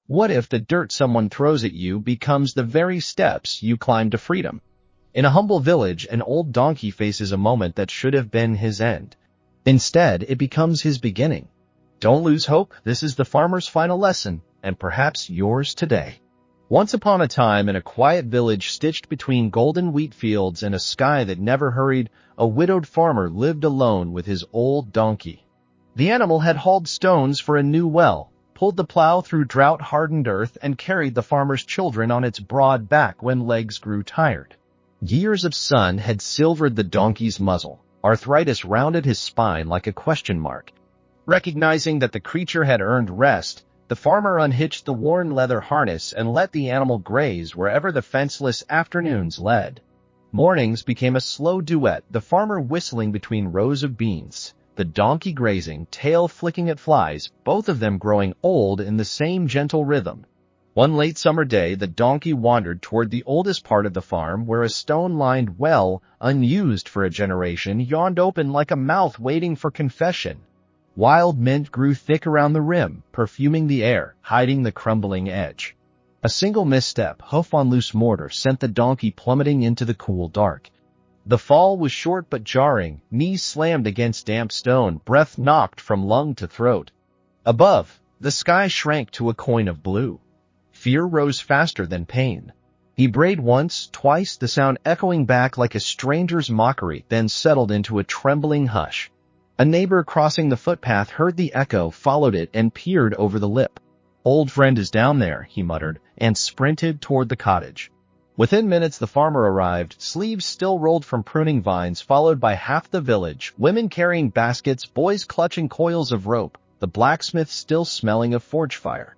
What if the dirt someone throws at you becomes the very steps you climb to freedom? In a humble village, an old donkey faces a moment that should have been his end. Instead, it becomes his beginning. Don't lose hope. This is the farmer's final lesson, and perhaps yours today. Once upon a time, in a quiet village stitched between golden wheat fields and a sky that never hurried, a widowed farmer lived alone with his old donkey. The animal had hauled stones for a new well, pulled the plow through drought-hardened earth, and carried the farmer's children on its broad back when legs grew tired. Years of sun had silvered the donkey's muzzle. Arthritis rounded his spine like a question mark. Recognizing that the creature had earned rest, the farmer unhitched the worn leather harness and let the animal graze wherever the fenceless afternoons led. Mornings became a slow duet, the farmer whistling between rows of beans, the donkey grazing, tail flicking at flies, both of them growing old in the same gentle rhythm. One late summer day, the donkey wandered toward the oldest part of the farm, where a stone-lined well, unused for a generation, yawned open like a mouth waiting for confession. Wild mint grew thick around the rim, perfuming the air, hiding the crumbling edge. A single misstep, hoof on loose mortar, sent the donkey plummeting into the cool dark. The fall was short but jarring, knees slammed against damp stone, breath knocked from lung to throat. Above, the sky shrank to a coin of blue. Fear rose faster than pain. He brayed once, twice, the sound echoing back like a stranger's mockery, then settled into a trembling hush. A neighbor crossing the footpath heard the echo, followed it, and peered over the lip. "Old friend is down there," he muttered, and sprinted toward the cottage. Within minutes the farmer arrived, sleeves still rolled from pruning vines, followed by half the village, women carrying baskets, boys clutching coils of rope, the blacksmith still smelling of forge fire.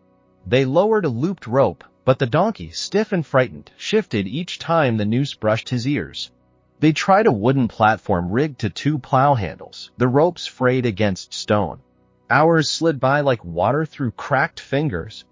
They lowered a looped rope, but the donkey, stiff and frightened, shifted each time the noose brushed his ears. They tried a wooden platform rigged to two plow handles, the ropes frayed against stone. Hours slid by like water through cracked fingers.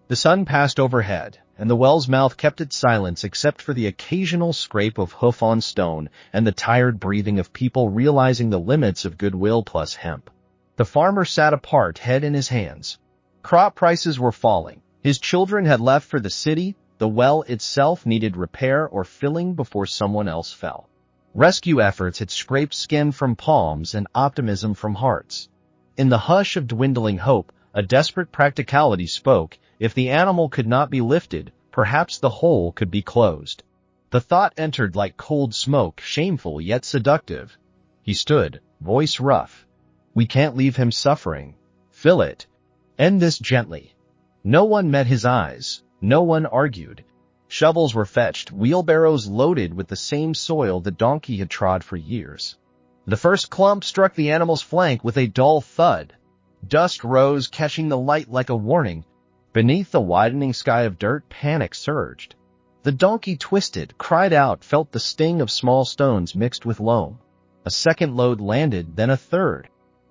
The sun passed overhead, and the well's mouth kept its silence except for the occasional scrape of hoof on stone and the tired breathing of people realizing the limits of goodwill plus hemp. The farmer sat apart, head in his hands. Crop prices were falling. His children had left for the city. The well itself needed repair or filling before someone else fell. Rescue efforts had scraped skin from palms and optimism from hearts. In the hush of dwindling hope, a desperate practicality spoke. If the animal could not be lifted, perhaps the hole could be closed. The thought entered like cold smoke, shameful yet seductive. He stood, voice rough. "We can't leave him suffering. Fill it. End this gently." No one met his eyes. No one argued. Shovels were fetched, wheelbarrows loaded with the same soil the donkey had trod for years. The first clump struck the animal's flank with a dull thud. Dust rose, catching the light like a warning. Beneath the widening sky of dirt, panic surged. The donkey twisted, cried out, felt the sting of small stones mixed with loam. A second load landed, then a third.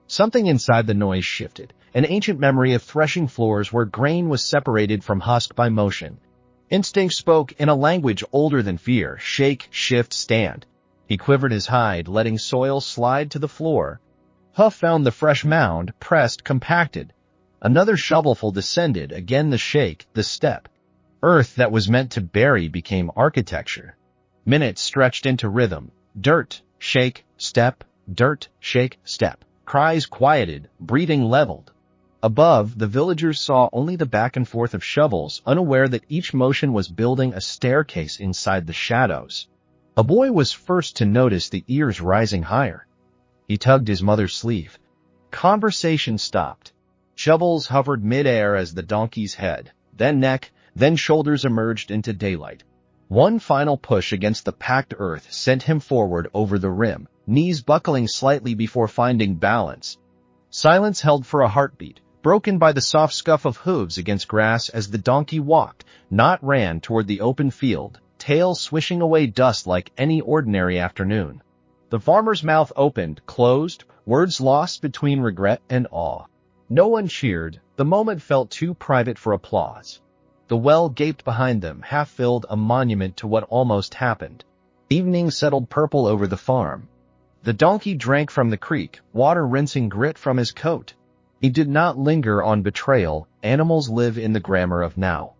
Something inside the noise shifted, an ancient memory of threshing floors where grain was separated from husk by motion. Instinct spoke in a language older than fear: shake, shift, stand. He quivered his hide, letting soil slide to the floor. Huff found the fresh mound, pressed, compacted. Another shovelful descended, again the shake, the step. Earth that was meant to bury became architecture. Minutes stretched into rhythm. Dirt, shake, step, dirt, shake, step. Cries quieted, breathing leveled. Above, the villagers saw only the back and forth of shovels, unaware that each motion was building a staircase inside the shadows. A boy was first to notice the ears rising higher. He tugged his mother's sleeve. Conversation stopped. Shovels hovered mid-air as the donkey's head, then neck, then shoulders emerged into daylight. One final push against the packed earth sent him forward over the rim, knees buckling slightly before finding balance. Silence held for a heartbeat, broken by the soft scuff of hooves against grass as the donkey walked, not ran, toward the open field, tail swishing away dust like any ordinary afternoon. The farmer's mouth opened, closed, words lost between regret and awe. No one cheered. The moment felt too private for applause. The well gaped behind them, half-filled, a monument to what almost happened. Evening settled purple over the farm. The donkey drank from the creek, water rinsing grit from his coat. He did not linger on betrayal. Animals live in the grammar of now.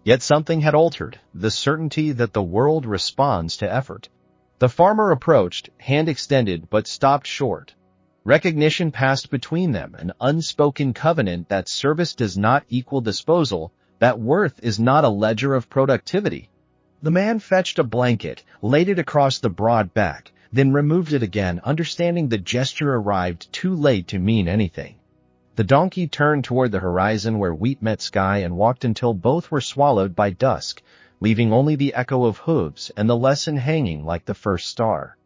Yet something had altered, the certainty that the world responds to effort. The farmer approached, hand extended, but stopped short. Recognition passed between them, an unspoken covenant that service does not equal disposal, that worth is not a ledger of productivity. The man fetched a blanket, laid it across the broad back, then removed it again, understanding the gesture arrived too late to mean anything. The donkey turned toward the horizon where wheat met sky and walked until both were swallowed by dusk, leaving only the echo of hooves and the lesson hanging like the first star.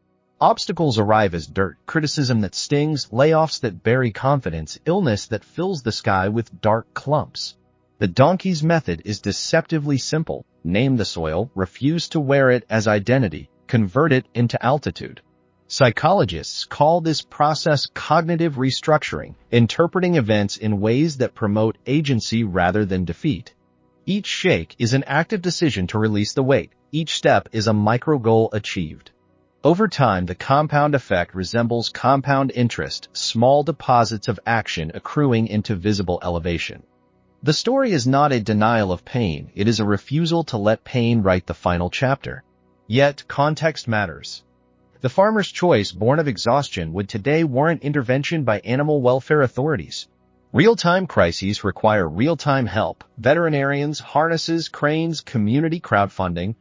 Obstacles arrive as dirt, criticism that stings, layoffs that bury confidence, illness that fills the sky with dark clumps. The donkey's method is deceptively simple. Name the soil, refuse to wear it as identity, convert it into altitude. Psychologists call this process cognitive restructuring, interpreting events in ways that promote agency rather than defeat. Each shake is an active decision to release the weight. Each step is a micro-goal achieved. Over time, the compound effect resembles compound interest, small deposits of action accruing into visible elevation. The story is not a denial of pain, it is a refusal to let pain write the final chapter. Yet, context matters. The farmer's choice, born of exhaustion, would today warrant intervention by animal welfare authorities. Real-time crises require real-time help. Veterinarians, harnesses, cranes, community crowdfunding.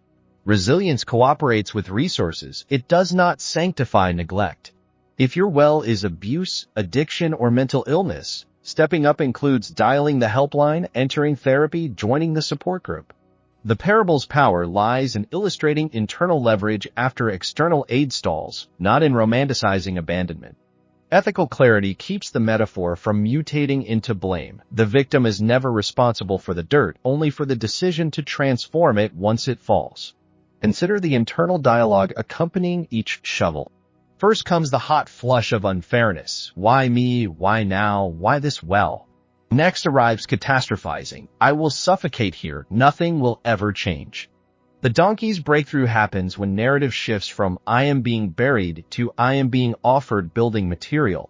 Resilience cooperates with resources. It does not sanctify neglect. If your well is abuse, addiction, or mental illness, stepping up includes dialing the helpline, entering therapy, joining the support group. The parable's power lies in illustrating internal leverage after external aid stalls, not in romanticizing abandonment. Ethical clarity keeps the metaphor from mutating into blame. The victim is never responsible for the dirt, only for the decision to transform it once it falls. Consider the internal dialogue accompanying each shovel. First comes the hot flush of unfairness. Why me? Why now? Why this well? Next arrives catastrophizing. I will suffocate here. Nothing will ever change. The donkey's breakthrough happens when narrative shifts from I am being buried to I am being offered building material.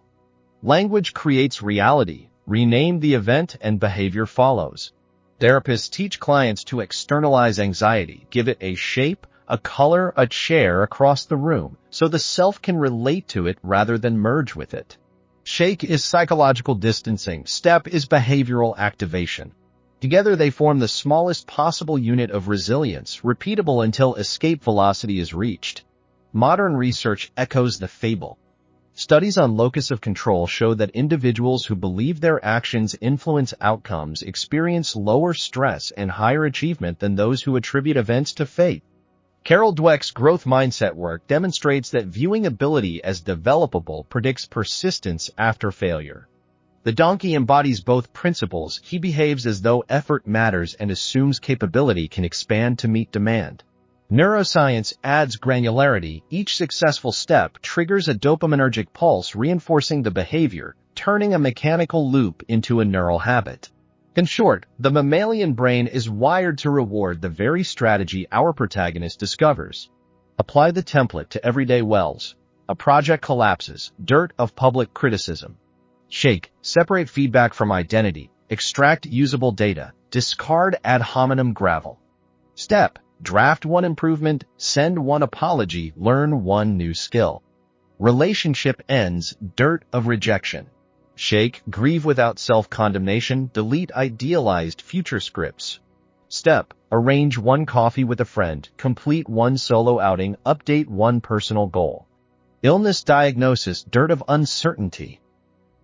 Language creates reality. Rename the event and behavior follows. Therapists teach clients to externalize anxiety, give it a shape, a color, a chair across the room, so the self can relate to it rather than merge with it. Shake is psychological distancing. Step is behavioral activation. Together they form the smallest possible unit of resilience, repeatable until escape velocity is reached. Modern research echoes the fable. Studies on locus of control show that individuals who believe their actions influence outcomes experience lower stress and higher achievement than those who attribute events to fate. Carol Dweck's growth mindset work demonstrates that viewing ability as developable predicts persistence after failure. The donkey embodies both principles. He behaves as though effort matters and assumes capability can expand to meet demand. Neuroscience adds granularity. Each successful step triggers a dopaminergic pulse reinforcing the behavior, turning a mechanical loop into a neural habit. In short, the mammalian brain is wired to reward the very strategy our protagonist discovers. Apply the template to everyday wells. A project collapses. Dirt of public criticism. Shake. Separate feedback from identity. Extract usable data. Discard ad hominem gravel. Step. Draft one improvement. Send one apology. Learn one new skill. Relationship ends. Dirt of rejection. Shake. Grieve without self-condemnation. Delete idealized future scripts. Step. Arrange one coffee with a friend. Complete one solo outing. Update one personal goal. Illness diagnosis. Dirt of uncertainty.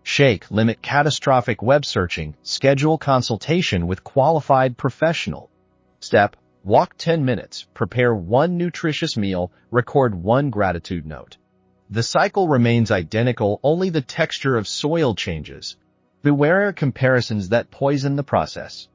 Shake. Limit catastrophic web searching. Schedule consultation with qualified professional. Step. Walk 10 minutes. Prepare one nutritious meal. Record one gratitude note. The cycle remains identical, only the texture of soil changes. Beware comparisons that poison the process.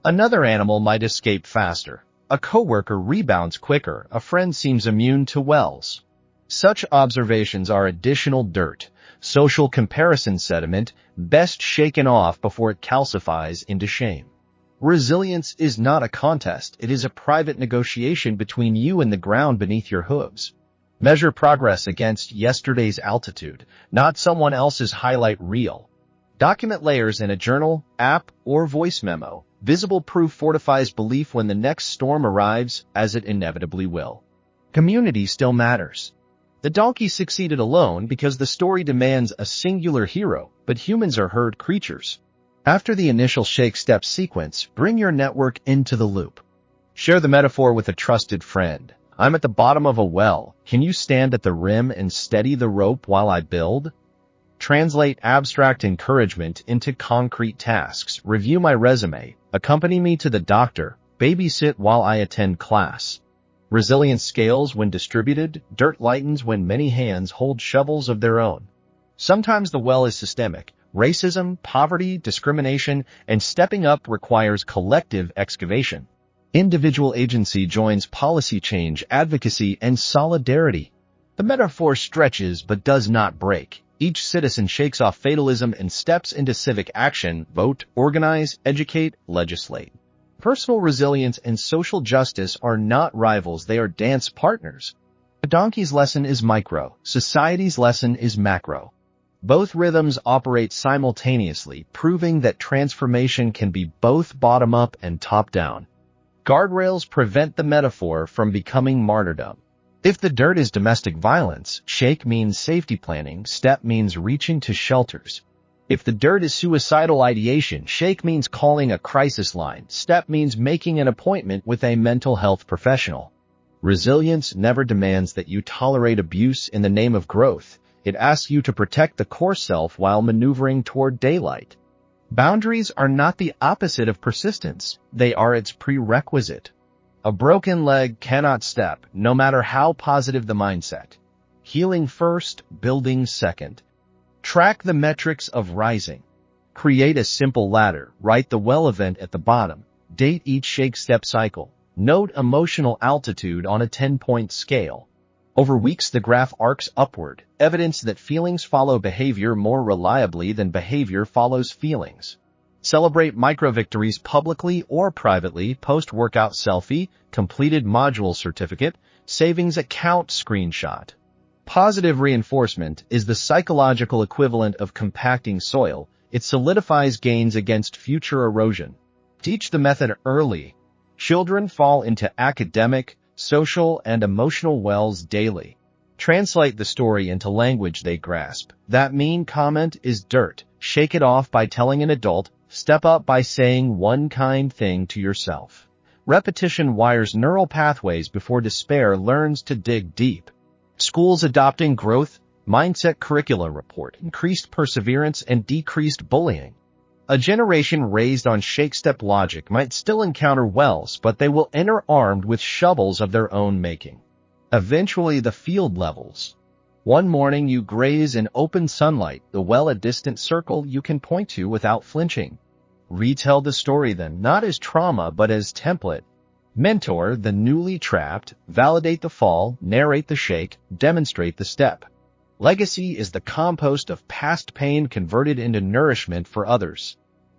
Another animal might escape faster. A coworker rebounds quicker. A friend seems immune to wells. Such observations are additional dirt. Social comparison sediment, best shaken off before it calcifies into shame. Resilience is not a contest. It is a private negotiation between you and the ground beneath your hooves. Measure progress against yesterday's altitude, not someone else's highlight reel. Document layers in a journal, app, or voice memo. Visible proof fortifies belief when the next storm arrives, as it inevitably will. Community still matters. The donkey succeeded alone because the story demands a singular hero, but humans are herd creatures. After the initial shake step sequence, bring your network into the loop. Share the metaphor with a trusted friend. I'm at the bottom of a well. Can you stand at the rim and steady the rope while I build? Translate abstract encouragement into concrete tasks. Review my resume. Accompany me to the doctor. Babysit while I attend class. Resilience scales when distributed. Dirt lightens when many hands hold shovels of their own. Sometimes the well is systemic. Racism, poverty, discrimination, and stepping up requires collective excavation. Individual agency joins policy change, advocacy, and solidarity. The metaphor stretches but does not break. Each citizen shakes off fatalism and steps into civic action, vote, organize, educate, legislate. Personal resilience and social justice are not rivals, they are dance partners. The donkey's lesson is micro, society's lesson is macro. Both rhythms operate simultaneously, proving that transformation can be both bottom-up and top-down. Guardrails prevent the metaphor from becoming martyrdom. If the dirt is domestic violence, shake means safety planning, step means reaching to shelters. If the dirt is suicidal ideation, shake means calling a crisis line, step means making an appointment with a mental health professional. Resilience never demands that you tolerate abuse in the name of growth. It asks you to protect the core self while maneuvering toward daylight. Boundaries are not the opposite of persistence. They are its prerequisite. A broken leg cannot step, no matter how positive the mindset. Healing first, building second. Track the metrics of rising. Create a simple ladder. Write the well event at the bottom. Date each shake step cycle. Note emotional altitude on a 10-point scale. Over weeks, the graph arcs upward, evidence that feelings follow behavior more reliably than behavior follows feelings. Celebrate micro-victories publicly or privately. Post-workout selfie, completed module certificate, savings account screenshot. Positive reinforcement is the psychological equivalent of compacting soil. It solidifies gains against future erosion. Teach the method early. Children fall into academic, social, and emotional wells daily. Translate the story into language they grasp. That mean comment is dirt. Shake it off by telling an adult. Step up by saying one kind thing to yourself. Repetition wires neural pathways before despair learns to dig deep. Schools adopting growth mindset curricula report increased perseverance and decreased bullying. A generation raised on shake-step logic might still encounter wells, but they will enter armed with shovels of their own making. Eventually, the field levels. One morning, you graze in open sunlight, the well a distant circle you can point to without flinching. Retell the story then, not as trauma, but as template. Mentor the newly trapped, validate the fall, narrate the shake, demonstrate the step. Legacy is the compost of past pain converted into nourishment for others.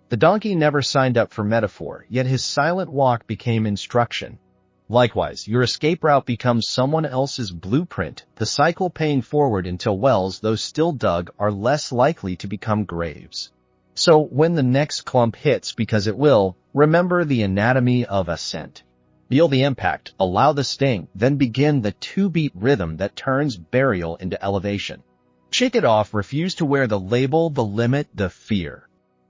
The donkey never signed up for metaphor, yet his silent walk became instruction. Likewise, your escape route becomes someone else's blueprint, the cycle paying forward until wells, though still dug, are less likely to become graves. So, when the next clump hits, because it will, remember the anatomy of ascent. Feel the impact, allow the sting, then begin the two-beat rhythm that turns burial into elevation. Shake it off, refuse to wear the label, the limit, the fear.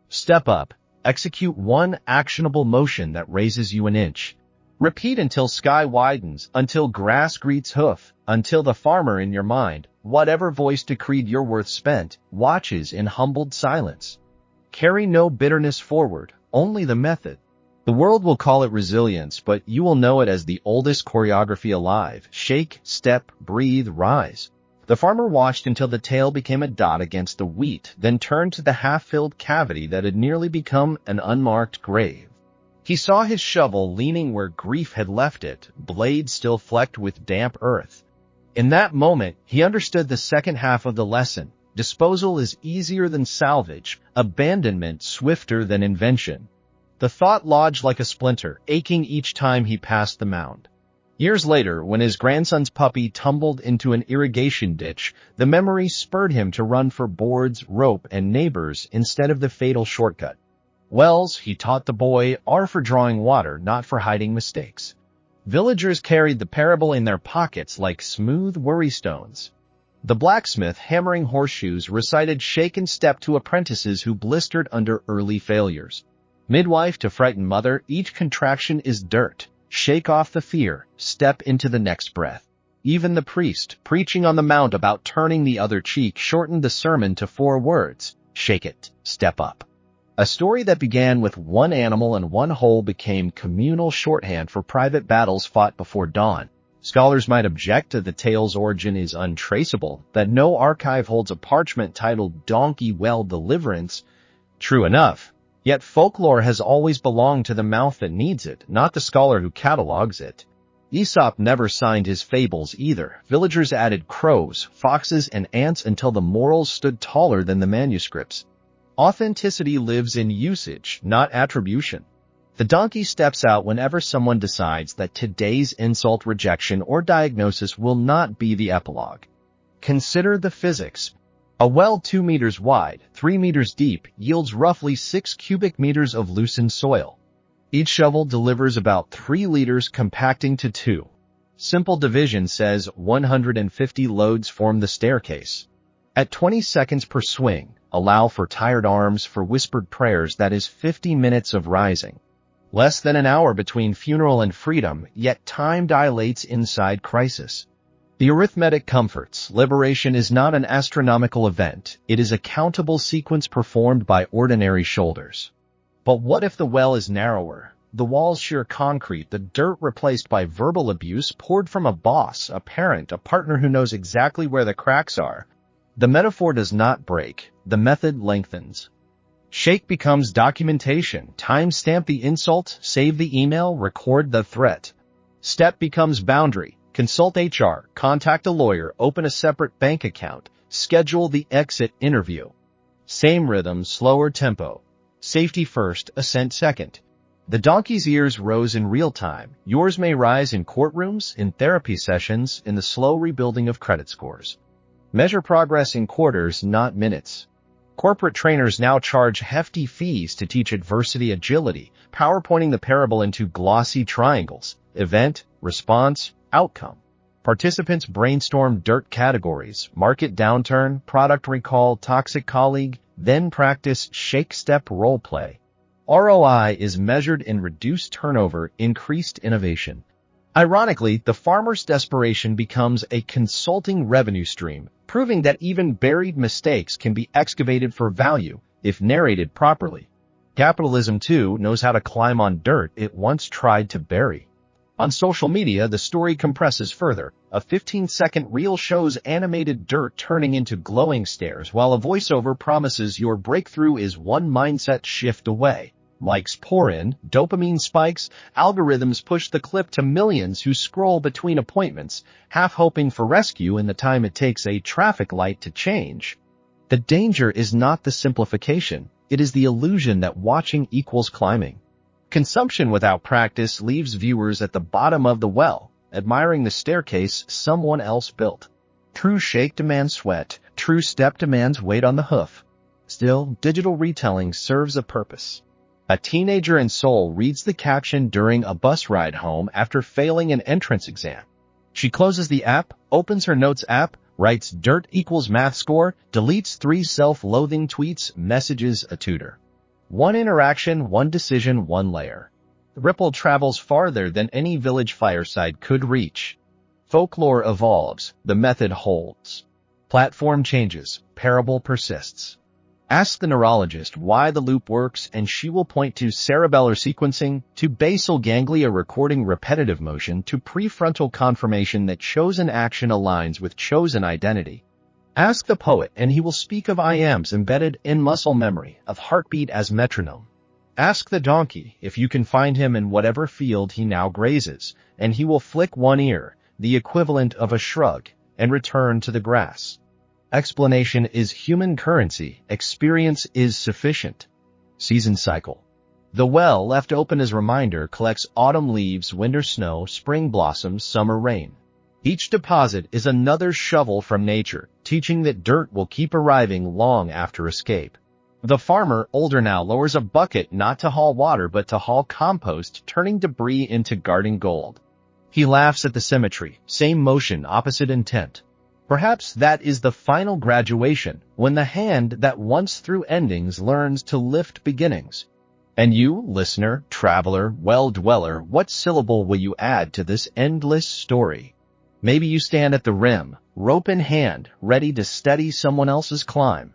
Step up, execute one actionable motion that raises you an inch. Repeat until sky widens, until grass greets hoof, until the farmer in your mind, whatever voice decreed your worth spent, watches in humbled silence. Carry no bitterness forward, only the method. The world will call it resilience, but you will know it as the oldest choreography alive. Shake, step, breathe, rise. The farmer watched until the tail became a dot against the wheat, then turned to the half-filled cavity that had nearly become an unmarked grave. He saw his shovel leaning where grief had left it, blade still flecked with damp earth. In that moment, he understood the second half of the lesson. Disposal is easier than salvage, abandonment swifter than invention. The thought lodged like a splinter, aching each time he passed the mound. Years later, when his grandson's puppy tumbled into an irrigation ditch, the memory spurred him to run for boards, rope, and neighbors instead of the fatal shortcut. Wells, he taught the boy, are for drawing water, not for hiding mistakes. Villagers carried the parable in their pockets like smooth worrystones. The blacksmith, hammering horseshoes, recited shake and step to apprentices who blistered under early failures. Midwife to frightened mother, each contraction is dirt. Shake off the fear, step into the next breath. Even the priest, preaching on the mount about turning the other cheek, shortened the sermon to 4 words: shake it, step up. A story that began with one animal and one hole became communal shorthand for private battles fought before dawn. Scholars might object to the tale's origin is untraceable, that no archive holds a parchment titled Donkey Well Deliverance. True enough. Yet folklore has always belonged to the mouth that needs it, not the scholar who catalogs it. Aesop never signed his fables either. Villagers added crows, foxes, and ants until the morals stood taller than the manuscripts. Authenticity lives in usage, not attribution. The donkey steps out whenever someone decides that today's insult, rejection, or diagnosis will not be the epilogue. Consider the physics. A well 2 meters wide, 3 meters deep, yields roughly 6 cubic meters of loosened soil. Each shovel delivers about 3 liters, compacting to 2. Simple division says 150 loads form the staircase. At 20 seconds per swing, allow for tired arms, for whispered prayers, that is 50 minutes of rising. Less than an hour between funeral and freedom, yet time dilates inside crisis. The arithmetic comforts. Liberation is not an astronomical event. It is a countable sequence performed by ordinary shoulders. But what if the well is narrower? The walls sheer concrete, the dirt replaced by verbal abuse poured from a boss, a parent, a partner who knows exactly where the cracks are. The metaphor does not break. The method lengthens. Shake becomes documentation. Timestamp the insult, save the email, record the threat. Step becomes boundary. Consult HR, contact a lawyer, open a separate bank account, schedule the exit interview. Same rhythm, slower tempo. Safety first, assent second. The donkey's ears rose in real time. Yours may rise in courtrooms, in therapy sessions, in the slow rebuilding of credit scores. Measure progress in quarters, not minutes. Corporate trainers now charge hefty fees to teach adversity agility, PowerPointing the parable into glossy triangles: event, response, outcome. Participants brainstorm dirt categories: market downturn, product recall, toxic colleague, then practice shake step role play. ROI is measured in reduced turnover, increased innovation. Ironically, the farmer's desperation becomes a consulting revenue stream, proving that even buried mistakes can be excavated for value if narrated properly. Capitalism, too, knows how to climb on dirt it once tried to bury. On social media, the story compresses further. A 15-second reel shows animated dirt turning into glowing stairs, while a voiceover promises your breakthrough is one mindset shift away. Likes pour in, dopamine spikes, algorithms push the clip to millions who scroll between appointments, half hoping for rescue in the time it takes a traffic light to change. The danger is not the simplification, it is the illusion that watching equals climbing. Consumption without practice leaves viewers at the bottom of the well, admiring the staircase someone else built. True shake demands sweat, true step demands weight on the hoof. Still, digital retelling serves a purpose. A teenager in Seoul reads the caption during a bus ride home after failing an entrance exam. She closes the app, opens her notes app, writes dirt equals math score, deletes 3 self-loathing tweets, messages a tutor. One interaction, one decision, one layer. The ripple travels farther than any village fireside could reach. Folklore evolves, the method holds. Platform changes, parable persists. Ask the neurologist why the loop works and she will point to cerebellar sequencing, to basal ganglia recording repetitive motion, to prefrontal confirmation that chosen action aligns with chosen identity. Ask the poet and he will speak of I-ams embedded in muscle memory, of heartbeat as metronome. Ask the donkey if you can find him in whatever field he now grazes, and he will flick one ear, the equivalent of a shrug, and return to the grass. Explanation is human currency, experience is sufficient. Season cycle. The well, left open as reminder, collects autumn leaves, winter snow, spring blossoms, summer rain. Each deposit is another shovel from nature, teaching that dirt will keep arriving long after escape. The farmer, older now, lowers a bucket not to haul water but to haul compost, turning debris into garden gold. He laughs at the symmetry, same motion, opposite intent. Perhaps that is the final graduation, when the hand that once threw endings learns to lift beginnings. And you, listener, traveler, well-dweller, what syllable will you add to this endless story? Maybe you stand at the rim, rope in hand, ready to steady someone else's climb.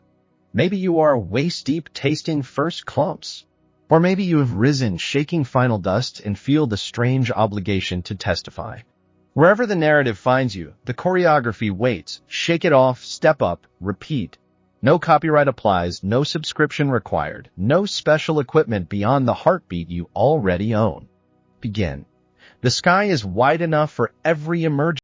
Maybe you are waist-deep tasting first clumps. Or maybe you have risen, shaking final dust, and feel the strange obligation to testify. Wherever the narrative finds you, the choreography waits. Shake it off, step up, repeat. No copyright applies, no subscription required, no special equipment beyond the heartbeat you already own. Begin. The sky is wide enough for every emergence.